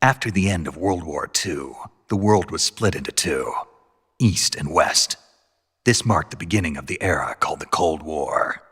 After the end of World War II, the world was split into two, East and West. This marked the beginning of the era called the Cold War.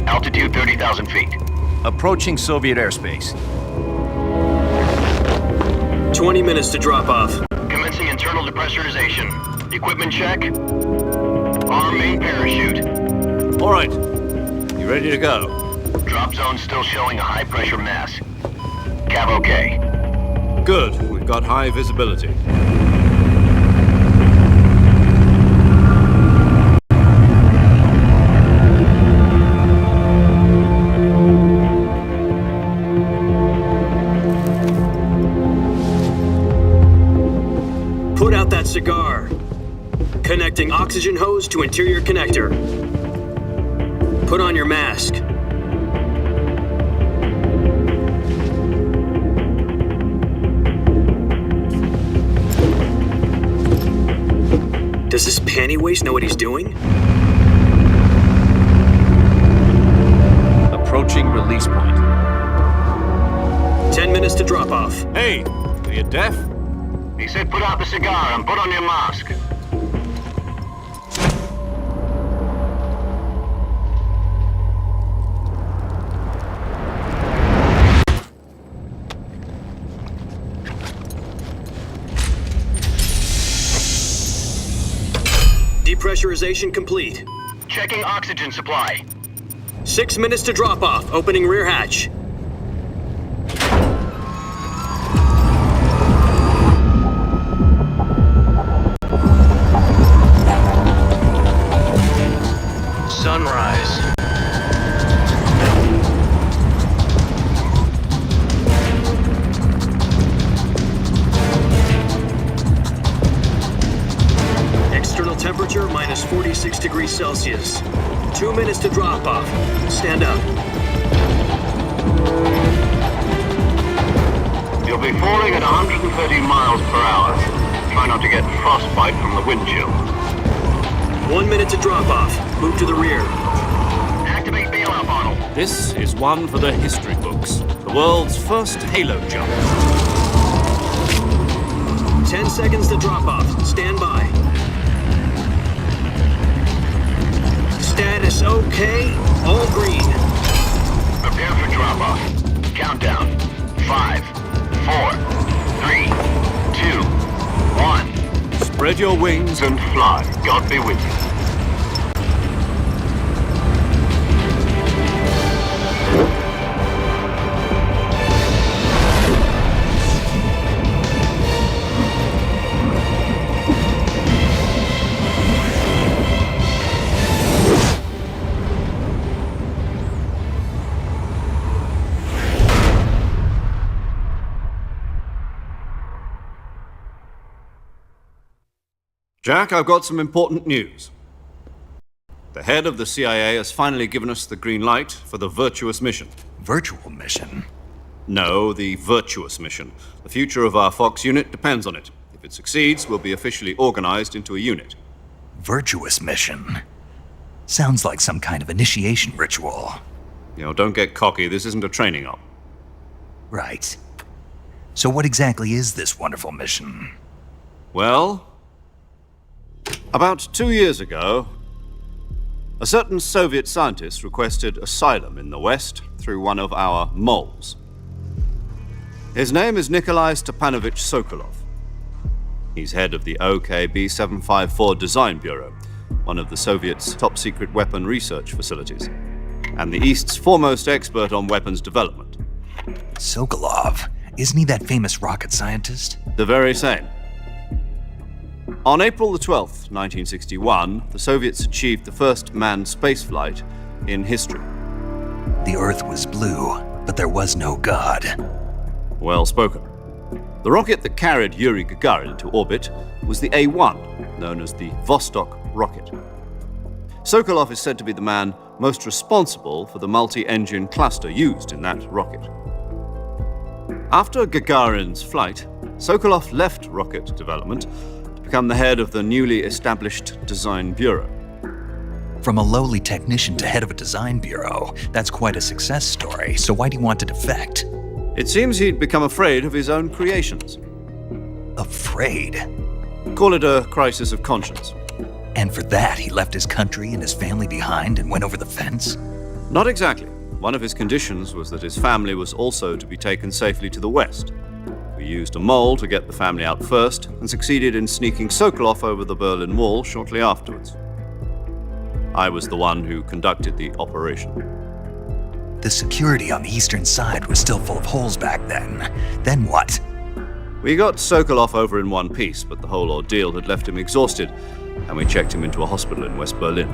Altitude 30,000 feet. Approaching Soviet airspace. 20 minutes to drop off. Commencing internal depressurization. Equipment check. Arm main parachute. All right. You ready to go? Drop zone still showing a high pressure mass. Cav okay. Good. We've got high visibility. Put out that cigar. Connecting oxygen hose to interior connector. Put on your mask. Does this panty waste know what he's doing? Approaching release point. 10 minutes to drop off. Hey, are you deaf? He said put out the cigar and put on your mask. Depressurization complete. Checking oxygen supply. 6 minutes to drop off. Opening rear hatch. Sunrise. External temperature minus 46 degrees Celsius. 2 minutes to drop off. Stand up. You'll be falling at 130 miles per hour. Try not to get frostbite from the wind chill. 1 minute to drop off. Move to the rear. Activate bailout bottle. This is one for the history books. The world's first halo jump. 10 seconds to drop off. Stand by. Status okay. All green. Prepare for drop off. Countdown. 5, 4, 3, 2, 1. Spread your wings And fly. God be with you. Jack, I've got some important news. The head of the CIA has finally given us the green light for the virtuous mission. Virtual mission? No, the virtuous mission. The future of our Fox unit depends on it. If it succeeds, we'll be officially organized into a unit. Virtuous mission? Sounds like some kind of initiation ritual. Don't get cocky. This isn't a training op. Right. So what exactly is this wonderful mission? Well, about 2 years ago, a certain Soviet scientist requested asylum in the West through one of our moles. His name is Nikolai Stepanovich Sokolov. He's head of the OKB-754 Design Bureau, one of the Soviets' top-secret weapon research facilities, and the East's foremost expert on weapons development. Sokolov? Isn't he that famous rocket scientist? The very same. On April the 12th, 1961, the Soviets achieved the first manned spaceflight in history. The Earth was blue, but there was no God. Well spoken. The rocket that carried Yuri Gagarin to orbit was the A-1, known as the Vostok rocket. Sokolov is said to be the man most responsible for the multi-engine cluster used in that rocket. After Gagarin's flight, Sokolov left rocket development to become the head of the newly established Design Bureau. From a lowly technician to head of a design bureau, that's quite a success story, so why do you want to defect? It seems he'd become afraid of his own creations. Afraid? Call it a crisis of conscience. And for that, he left his country and his family behind and went over the fence? Not exactly. One of his conditions was that his family was also to be taken safely to the West. We used a mole to get the family out first and succeeded in sneaking Sokolov over the Berlin Wall shortly afterwards. I was the one who conducted the operation. The security on the eastern side was still full of holes back then. Then what? We got Sokolov over in one piece, but the whole ordeal had left him exhausted, and we checked him into a hospital in West Berlin.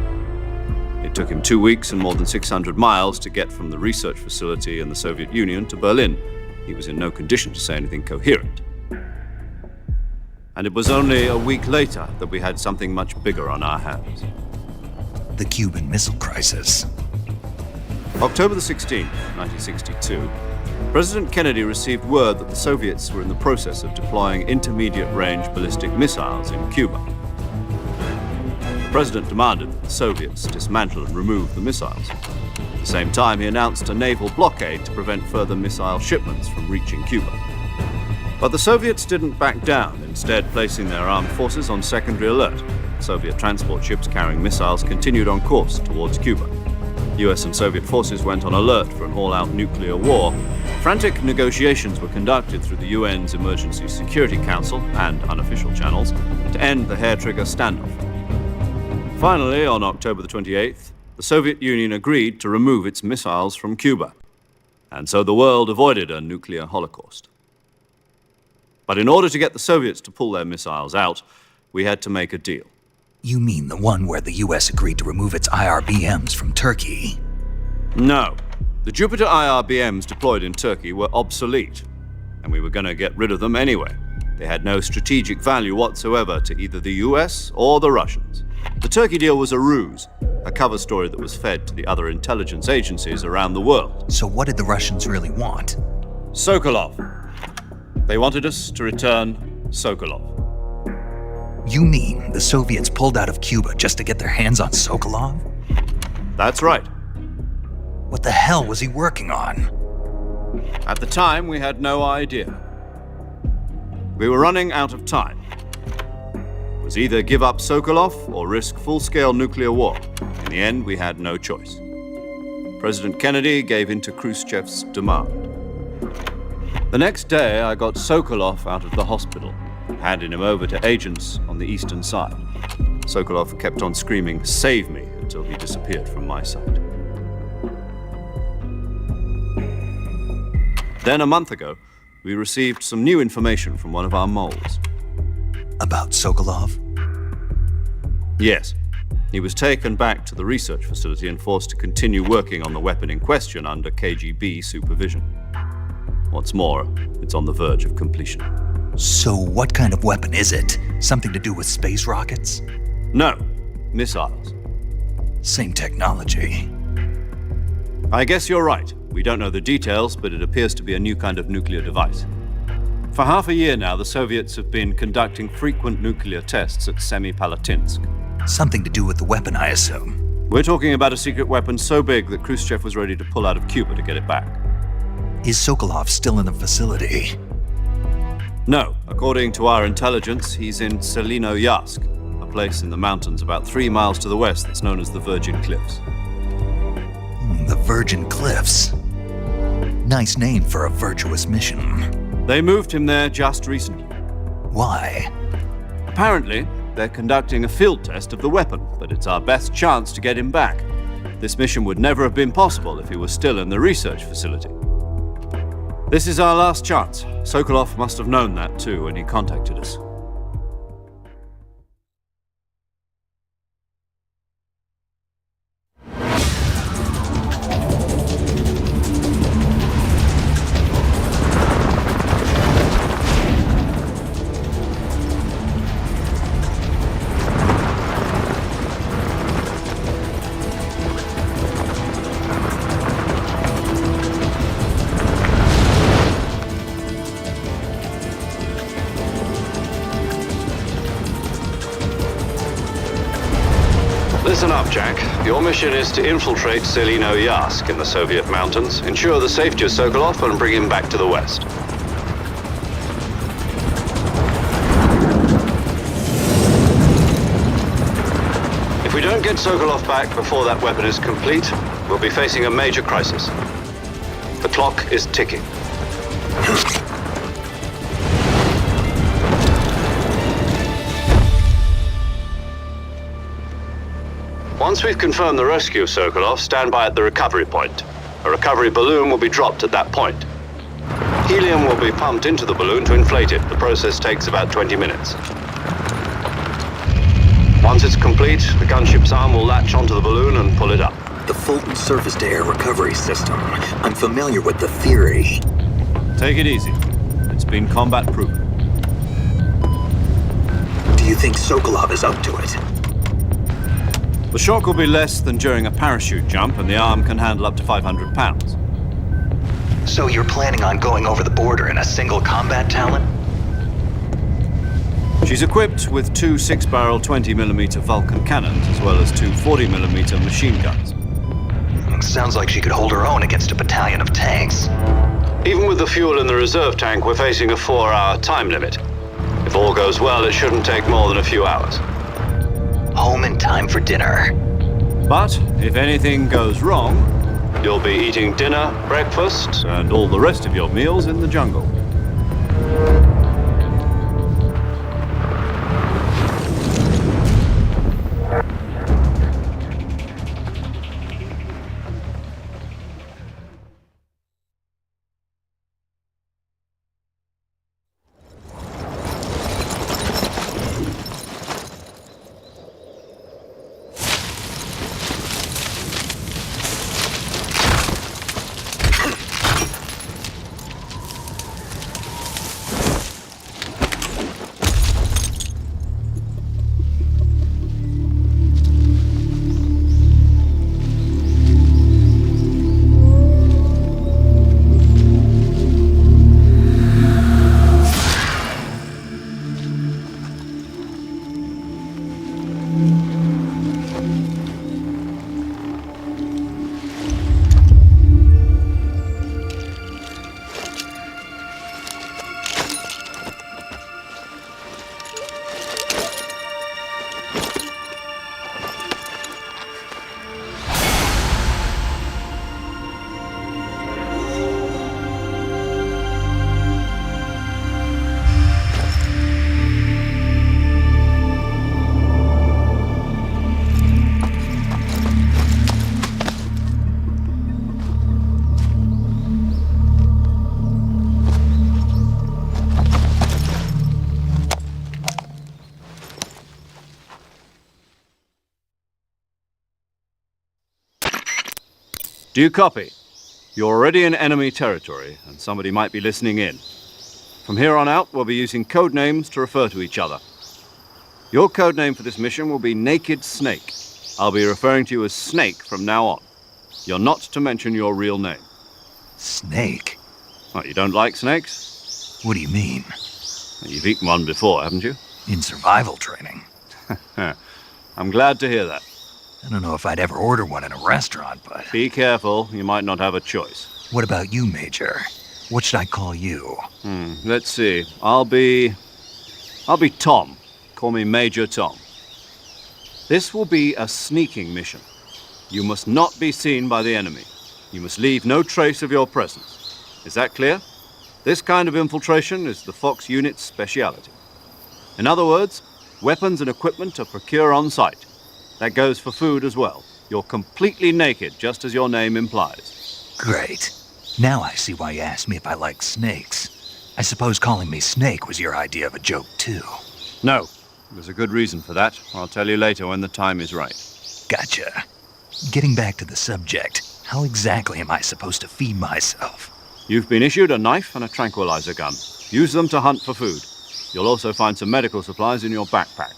It took him 2 weeks and more than 600 miles to get from the research facility in the Soviet Union to Berlin. He was in no condition to say anything coherent. And it was only a week later that we had something much bigger on our hands. The Cuban Missile Crisis. October the 16th, 1962, President Kennedy received word that the Soviets were in the process of deploying intermediate-range ballistic missiles in Cuba. The president demanded that the Soviets dismantle and remove the missiles. At the same time, he announced a naval blockade to prevent further missile shipments from reaching Cuba. But the Soviets didn't back down, instead placing their armed forces on secondary alert. Soviet transport ships carrying missiles continued on course towards Cuba. US and Soviet forces went on alert for an all-out nuclear war. Frantic negotiations were conducted through the UN's Emergency Security Council and unofficial channels to end the hair-trigger standoff. Finally, on October the 28th, the Soviet Union agreed to remove its missiles from Cuba. And so the world avoided a nuclear holocaust. But in order to get the Soviets to pull their missiles out, we had to make a deal. You mean the one where the US agreed to remove its IRBMs from Turkey? No. The Jupiter IRBMs deployed in Turkey were obsolete, and we were going to get rid of them anyway. They had no strategic value whatsoever to either the US or the Russians. The Turkey deal was a ruse, a cover story that was fed to the other intelligence agencies around the world. So what did the Russians really want? Sokolov. They wanted us to return Sokolov. You mean the Soviets pulled out of Cuba just to get their hands on Sokolov? That's right. What the hell was he working on? At the time, we had no idea. We were running out of time. It was either give up Sokolov or risk full-scale nuclear war. In the end, we had no choice. President Kennedy gave in to Khrushchev's demand. The next day, I got Sokolov out of the hospital, handed him over to agents on the eastern side. Sokolov kept on screaming, "Save me," until he disappeared from my sight. Then, a month ago, we received some new information from one of our moles. About Sokolov? Yes. He was taken back to the research facility and forced to continue working on the weapon in question under KGB supervision. What's more, it's on the verge of completion. So what kind of weapon is it? Something to do with space rockets? No, missiles. Same technology. I guess you're right. We don't know the details, but it appears to be a new kind of nuclear device. For half a year now, the Soviets have been conducting frequent nuclear tests at Semipalatinsk. Something to do with the weapon, I assume. We're talking about a secret weapon so big that Khrushchev was ready to pull out of Cuba to get it back. Is Sokolov still in the facility? No, according to our intelligence, he's in Selinoyarsk, a place in the mountains about 3 miles to the west that's known as the Virgin Cliffs. The Virgin Cliffs. Nice name for a virtuous mission. They moved him there just recently. Why? Apparently, they're conducting a field test of the weapon, but it's our best chance to get him back. This mission would never have been possible if he was still in the research facility. This is our last chance. Sokolov must have known that too when he contacted us. Listen up, Jack. Your mission is to infiltrate Selinoyarsk in the Soviet mountains, ensure the safety of Sokolov, and bring him back to the west. If we don't get Sokolov back before that weapon is complete, we'll be facing a major crisis. The clock is ticking. Once we've confirmed the rescue of Sokolov, stand by at the recovery point. A recovery balloon will be dropped at that point. Helium will be pumped into the balloon to inflate it. The process takes about 20 minutes. Once it's complete, the gunship's arm will latch onto the balloon and pull it up. The Fulton surface-to-air recovery system. I'm familiar with the theory. Take it easy. It's been combat-proven. Do you think Sokolov is up to it? The shock will be less than during a parachute jump, and the arm can handle up to 500 pounds. So you're planning on going over the border in a single combat Talon? She's equipped with 2 6-barrel 20mm Vulcan cannons, as well as 2 40mm machine guns. Sounds like she could hold her own against a battalion of tanks. Even with the fuel in the reserve tank, we're facing a 4-hour time limit. If all goes well, it shouldn't take more than a few hours. Home in time for dinner. But if anything goes wrong, You'll be eating dinner, breakfast, and all the rest of your meals in the jungle. Do you copy? You're already in enemy territory, and somebody might be listening in. From here on out, we'll be using code names to refer to each other. Your code name for this mission will be Naked Snake. I'll be referring to you as Snake from now on. You're not to mention your real name. Snake? What, you don't like snakes? What do you mean? You've eaten one before, haven't you? In survival training. I'm glad to hear that. I don't know if I'd ever order one in a restaurant, but... Be careful, you might not have a choice. What about you, Major? What should I call you? Let's see. I'll be Tom. Call me Major Tom. This will be a sneaking mission. You must not be seen by the enemy. You must leave no trace of your presence. Is that clear? This kind of infiltration is the Fox unit's speciality. In other words, weapons and equipment are procured on site. That goes for food as well. You're completely naked, just as your name implies. Great. Now I see why you asked me if I like snakes. I suppose calling me Snake was your idea of a joke, too. No. There's a good reason for that. I'll tell you later when the time is right. Gotcha. Getting back to the subject, how exactly am I supposed to feed myself? You've been issued a knife and a tranquilizer gun. Use them to hunt for food. You'll also find some medical supplies in your backpack.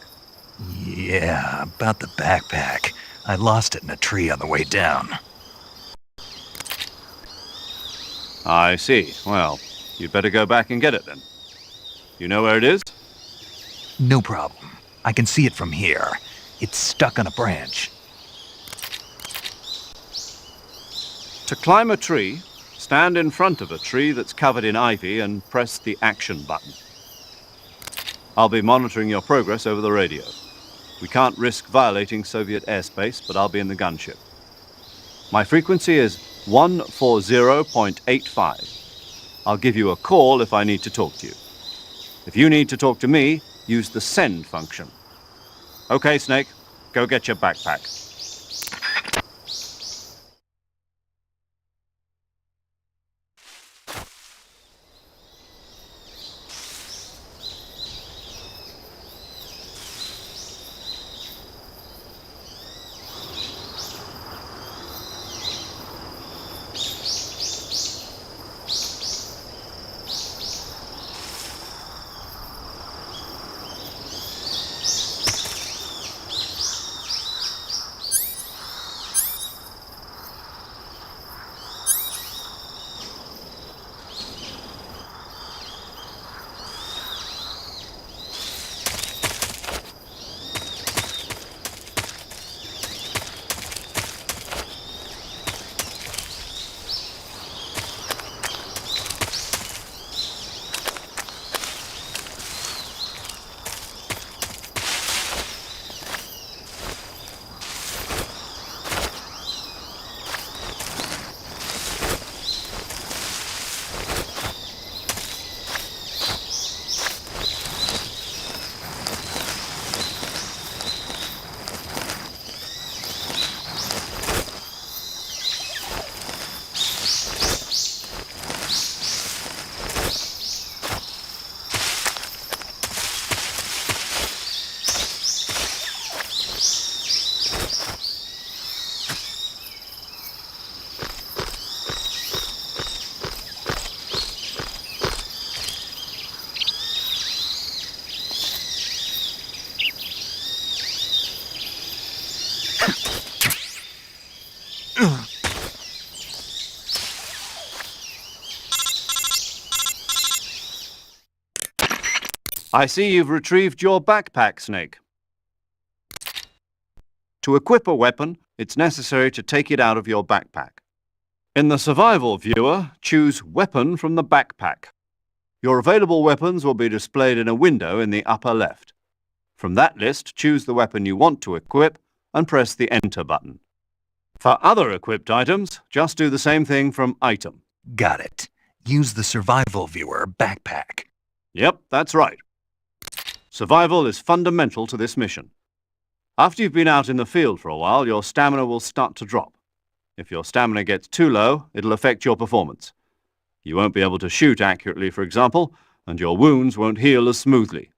Yeah, about the backpack. I lost it in a tree on the way down. I see. Well, you'd better go back and get it then. You know where it is? No problem. I can see it from here. It's stuck on a branch. To climb a tree, stand in front of a tree that's covered in ivy and press the action button. I'll be monitoring your progress over the radio. We can't risk violating Soviet airspace, but I'll be in the gunship. My frequency is 140.85. I'll give you a call if I need to talk to you. If you need to talk to me, use the send function. Okay, Snake, go get your backpack. I see you've retrieved your backpack, Snake. To equip a weapon, it's necessary to take it out of your backpack. In the survival viewer, choose Weapon from the backpack. Your available weapons will be displayed in a window in the upper left. From that list, choose the weapon you want to equip and press the Enter button. For other equipped items, just do the same thing from Item. Got it. Use the survival viewer backpack. Yep, that's right. Survival is fundamental to this mission. After you've been out in the field for a while, your stamina will start to drop. If your stamina gets too low, it'll affect your performance. You won't be able to shoot accurately, for example, and your wounds won't heal as smoothly.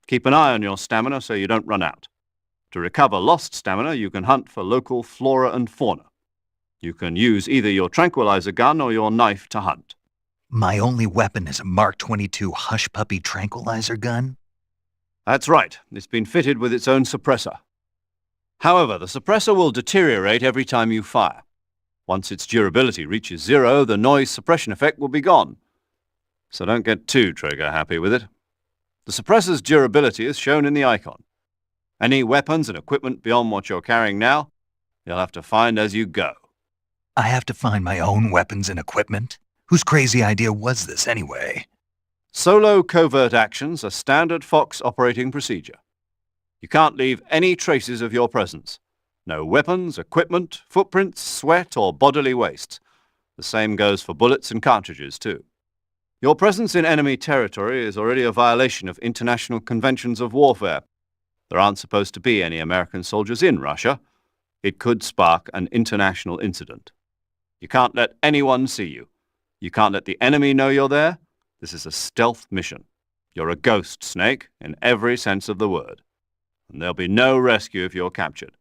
Keep an eye on your stamina so you don't run out. To recover lost stamina, you can hunt for local flora and fauna. You can use either your tranquilizer gun or your knife to hunt. My only weapon is a Mark 22 Hush Puppy tranquilizer gun? That's right. It's been fitted with its own suppressor. However, the suppressor will deteriorate every time you fire. Once its durability reaches 0, the noise suppression effect will be gone. So don't get too trigger-happy with it. The suppressor's durability is shown in the icon. Any weapons and equipment beyond what you're carrying now, you'll have to find as you go. I have to find my own weapons and equipment? Whose crazy idea was this anyway? Solo covert actions are standard Fox operating procedure. You can't leave any traces of your presence. No weapons, equipment, footprints, sweat, or bodily waste. The same goes for bullets and cartridges, too. Your presence in enemy territory is already a violation of international conventions of warfare. There aren't supposed to be any American soldiers in Russia. It could spark an international incident. You can't let anyone see you. You can't let the enemy know you're there. This is a stealth mission. You're a ghost, Snake, in every sense of the word. And there'll be no rescue if you're captured.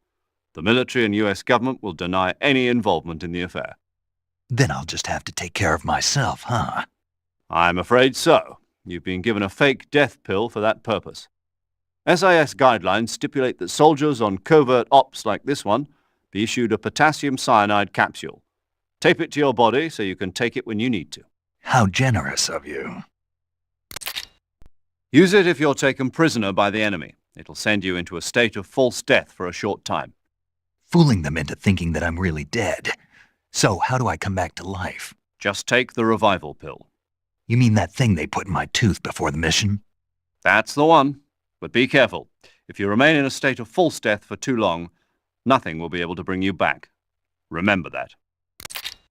The military and US government will deny any involvement in the affair. Then I'll just have to take care of myself, huh? I'm afraid so. You've been given a fake death pill for that purpose. SIS guidelines stipulate that soldiers on covert ops like this one be issued a potassium cyanide capsule. Tape it to your body so you can take it when you need to. How generous of you. Use it if you're taken prisoner by the enemy. It'll send you into a state of false death for a short time. Fooling them into thinking that I'm really dead. So how do I come back to life? Just take the revival pill. You mean that thing they put in my tooth before the mission? That's the one. But be careful. If you remain in a state of false death for too long, nothing will be able to bring you back. Remember that.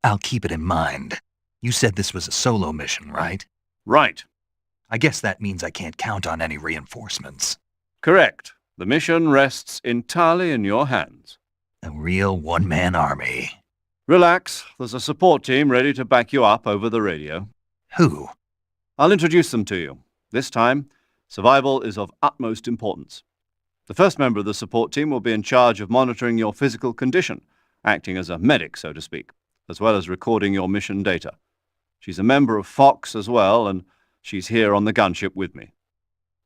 I'll keep it in mind. You said this was a solo mission, right? Right. I guess that means I can't count on any reinforcements. Correct. The mission rests entirely in your hands. A real one-man army. Relax. There's a support team ready to back you up over the radio. Who? I'll introduce them to you. This time, survival is of utmost importance. The first member of the support team will be in charge of monitoring your physical condition, acting as a medic, so to speak, as well as recording your mission data. She's a member of Fox as well, and she's here on the gunship with me.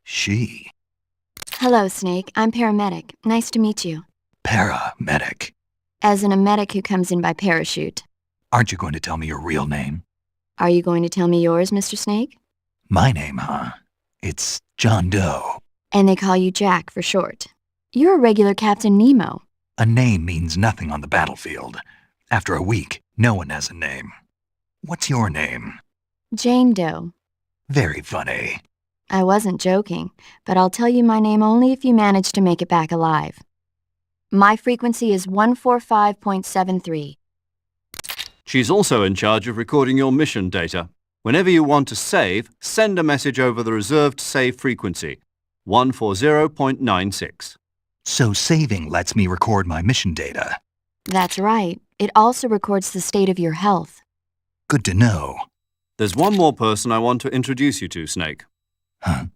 She? Hello, Snake. I'm paramedic. Nice to meet you. Paramedic. As in a medic who comes in by parachute. Aren't you going to tell me your real name? Are you going to tell me yours, Mr. Snake? My name, huh? It's John Doe. And they call you Jack for short. You're a regular Captain Nemo. A name means nothing on the battlefield. After a week, no one has a name. What's your name? Jane Doe. Very funny. I wasn't joking, but I'll tell you my name only if you manage to make it back alive. My frequency is 145.73. She's also in charge of recording your mission data. Whenever you want to save, send a message over the reserved save frequency, 140.96. So saving lets me record my mission data. That's right. It also records the state of your health. Good to know. There's one more person I want to introduce you to, Snake. Huh?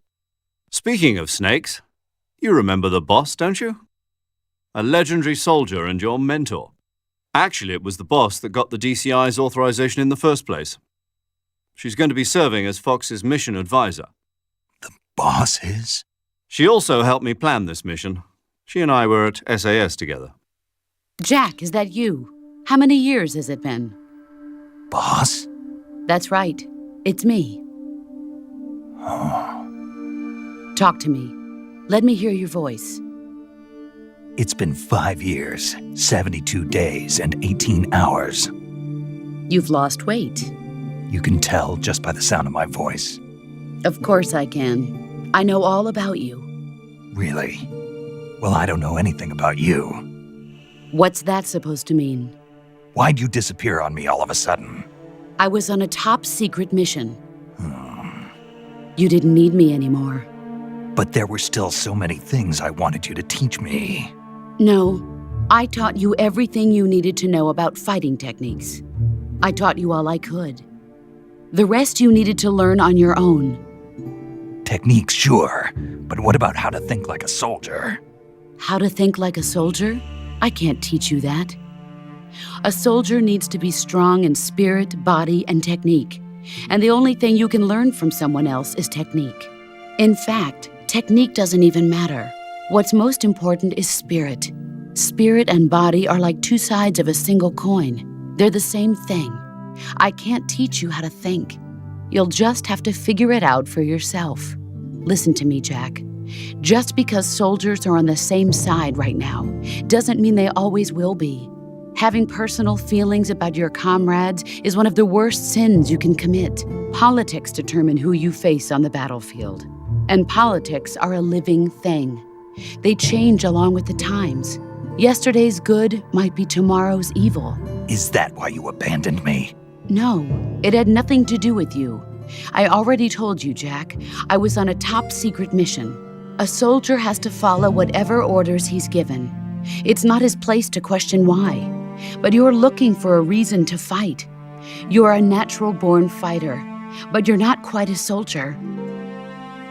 Speaking of snakes, you remember the boss, don't you? A legendary soldier and your mentor. Actually, it was the boss that got the DCI's authorization in the first place. She's going to be serving as Fox's mission advisor. The boss is? She also helped me plan this mission. She and I were at SAS together. Jack, is that you? How many years has it been? Boss? That's right. It's me. Talk to me. Let me hear your voice. It's been 5 years, 72 days, and 18 hours. You've lost weight. You can tell just by the sound of my voice. Of course I can. I know all about you. Really? Well, I don't know anything about you. What's that supposed to mean? Why'd you disappear on me all of a sudden? I was on a top-secret mission. You didn't need me anymore. But there were still so many things I wanted you to teach me. No, I taught you everything you needed to know about fighting techniques. I taught you all I could. The rest you needed to learn on your own. Techniques, sure. But what about how to think like a soldier? How to think like a soldier? I can't teach you that. A soldier needs to be strong in spirit, body, and technique. And the only thing you can learn from someone else is technique. In fact, technique doesn't even matter. What's most important is spirit. Spirit and body are like two sides of a single coin. They're the same thing. I can't teach you how to think. You'll just have to figure it out for yourself. Listen to me, Jack. Just because soldiers are on the same side right now doesn't mean they always will be. Having personal feelings about your comrades is one of the worst sins you can commit. Politics determine who you face on the battlefield. And politics are a living thing. They change along with the times. Yesterday's good might be tomorrow's evil. Is that why you abandoned me? No, it had nothing to do with you. I already told you, Jack. I was on a top-secret mission. A soldier has to follow whatever orders he's given. It's not his place to question why. But you're looking for a reason to fight. You're a natural-born fighter, but you're not quite a soldier.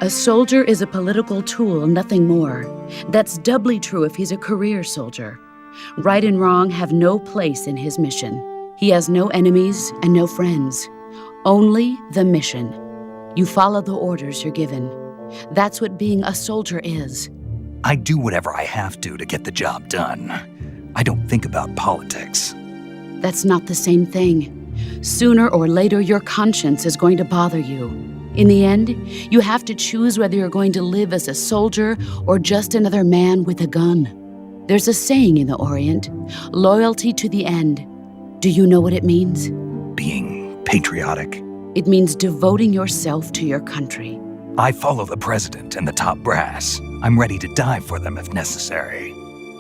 A soldier is a political tool, nothing more. That's doubly true if he's a career soldier. Right and wrong have no place in his mission. He has no enemies and no friends. Only the mission. You follow the orders you're given. That's what being a soldier is. I do whatever I have to get the job done. I don't think about politics. That's not the same thing. Sooner or later, your conscience is going to bother you. In the end, you have to choose whether you're going to live as a soldier or just another man with a gun. There's a saying in the Orient, loyalty to the end. Do you know what it means? Being patriotic. It means devoting yourself to your country. I follow the president and the top brass. I'm ready to die for them if necessary.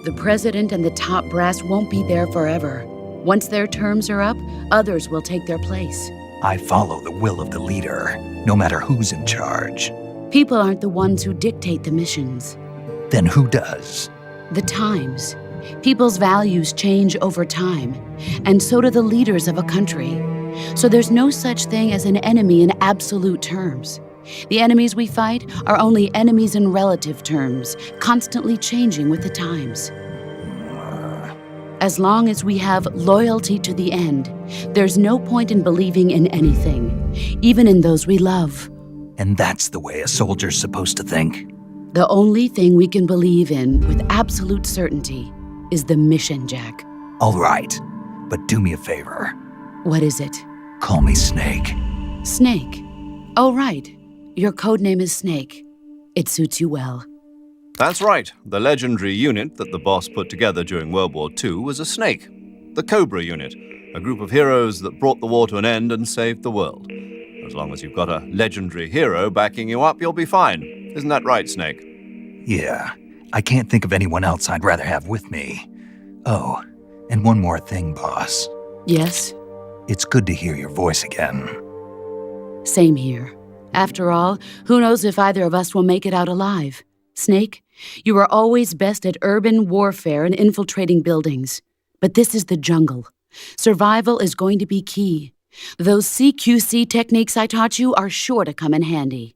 The president and the top brass won't be there forever. Once their terms are up, others will take their place. I follow the will of the leader, no matter who's in charge. People aren't the ones who dictate the missions. Then who does? The times. People's values change over time, and so do the leaders of a country. So there's no such thing as an enemy in absolute terms. The enemies we fight are only enemies in relative terms, constantly changing with the times. As long as we have loyalty to the end, there's no point in believing in anything, even in those we love. And that's the way a soldier's supposed to think? The only thing we can believe in with absolute certainty is the mission, Jack. All right, but do me a favor. What is it? Call me Snake. Snake. Oh, right. Your codename is Snake. It suits you well. That's right. The legendary unit that the boss put together during World War II was a snake. The Cobra unit, a group of heroes that brought the war to an end and saved the world. As long as you've got a legendary hero backing you up, you'll be fine. Isn't that right, Snake? Yeah, I can't think of anyone else I'd rather have with me. Oh, and one more thing, boss. Yes? It's good to hear your voice again. Same here. After all, who knows if either of us will make it out alive? Snake, you are always best at urban warfare and infiltrating buildings. But this is the jungle. Survival is going to be key. Those CQC techniques I taught you are sure to come in handy.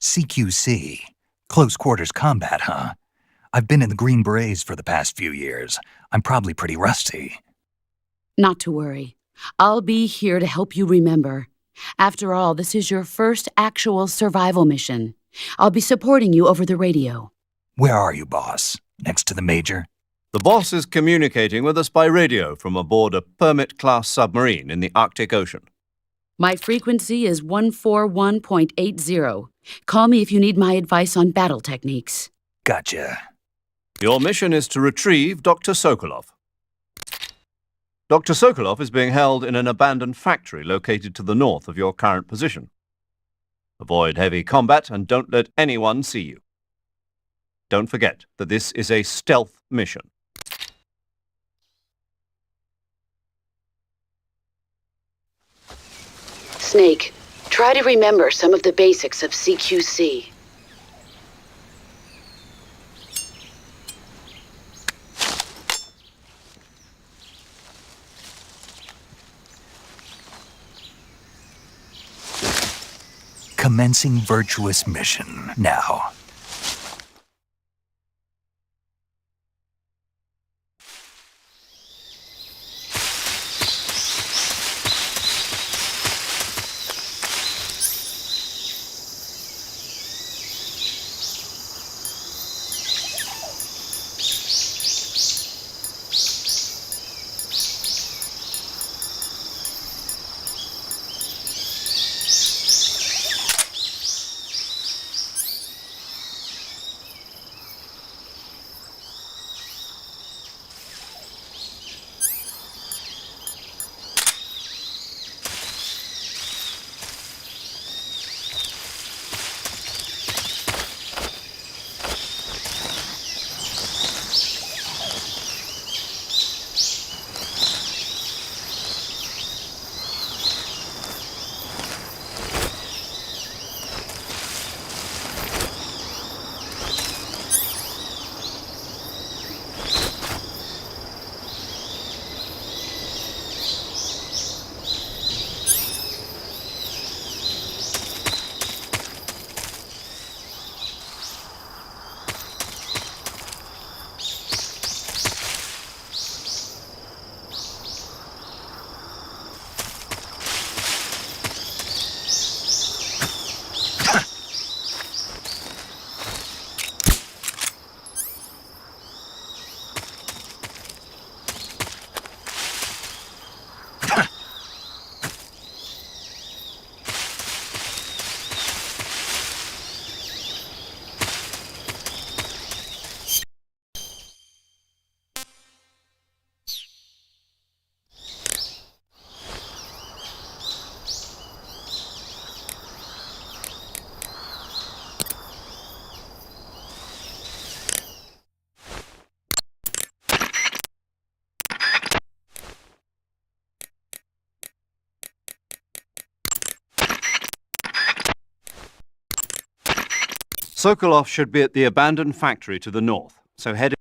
CQC? Close quarters combat, huh? I've been in the Green Berets for the past few years. I'm probably pretty rusty. Not to worry. I'll be here to help you remember. After all, this is your first actual survival mission. I'll be supporting you over the radio. Where are you, boss? Next to the Major? The boss is communicating with us by radio from aboard a Permit-class submarine in the Arctic Ocean. My frequency is 141.80. Call me if you need my advice on battle techniques. Gotcha. Your mission is to retrieve Dr. Sokolov. Dr. Sokolov is being held in an abandoned factory located to the north of your current position. Avoid heavy combat and don't let anyone see you. Don't forget that this is a stealth mission. Snake, try to remember some of the basics of CQC. Commencing virtuous mission now. Sokolov should be at the abandoned factory to the north, so head